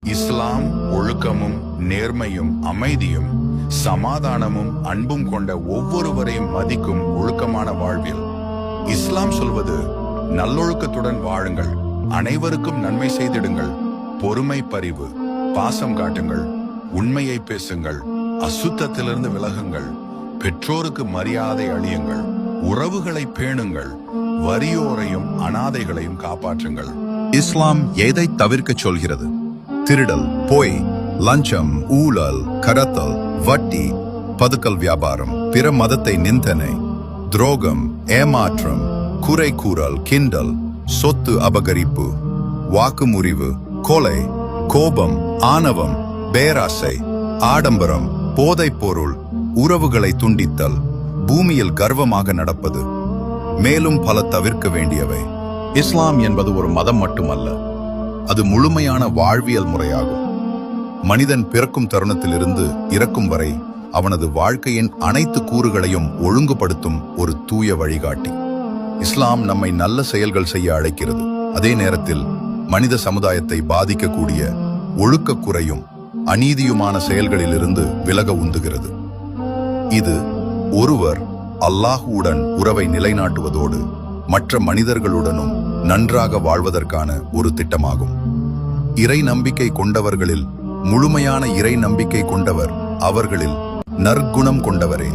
இஸ்லாம் ஒழுக்கமும் நேர்மையும் அமைதியும் சமாதானமும் அன்பும் கொண்ட ஒவ்வொருவரையும் மதிக்கும் ஒழுக்கமான வாழ்வில் இஸ்லாம் சொல்வது நல்லொழுக்கத்துடன் வாழுங்கள், அனைவருக்கும் நன்மை செய்திடுங்கள், பொறுமை பரிவு, பாசம் காட்டுங்கள், உண்மையை பேசுங்கள், அசுத்தத்திலிருந்து விலகுங்கள், பெற்றோருக்கு மரியாதை அளியுங்கள், உறவுகளை பேணுங்கள், வறியோரையும் அனாதைகளையும் காப்பாற்றுங்கள். இஸ்லாம் எதை தவிர்க்க சொல்கிறது? திருடல், பொய், லஞ்சம், ஊழல், கடத்தல், வட்டி, பதுக்கல் வியாபாரம், பிற மதத்தை நிந்தனை, துரோகம், ஏமாற்றம், குறை கூறல், கிண்டல், சொத்து அபகரிப்பு, வாக்குமுறிவு, கொலை, கோபம், ஆணவம், பேராசை, ஆடம்பரம், போதைப் பொருள், உறவுகளை துண்டித்தல், பூமியில் கர்வமாக நடப்பது, மேலும் பல தவிர்க்க வேண்டியவை. இஸ்லாம் என்பது ஒரு மதம் மட்டுமல்ல, அது முழுமையான வாழ்வியல் முறையாகும். மனிதன் பிறக்கும் தருணத்திலிருந்து இறக்கும் வரை அவனது வாழ்க்கையின் அனைத்து கூறுகளையும் ஒழுங்குபடுத்தும் ஒரு தூய வழிகாட்டி. இஸ்லாம் நம்மை நல்ல செயல்கள் செய்ய அழைக்கிறது. அதே நேரத்தில் மனித சமுதாயத்தை பாதிக்கக்கூடிய ஒழுக்க குறையும் அநீதியுமான செயல்களிலிருந்து விலக உந்துகிறது. இது ஒருவர் அல்லாஹுவுடன் உறவை நிலைநாட்டுவதோடு மற்ற மனிதர்களுடனும் நன்றாக வாழ்வதற்கான ஒரு திட்டமாகும். இறை நம்பிக்கை கொண்டவர்களில் முழுமையான இறை நம்பிக்கை கொண்டவர் அவர்களில் நற்குணம் கொண்டவரே.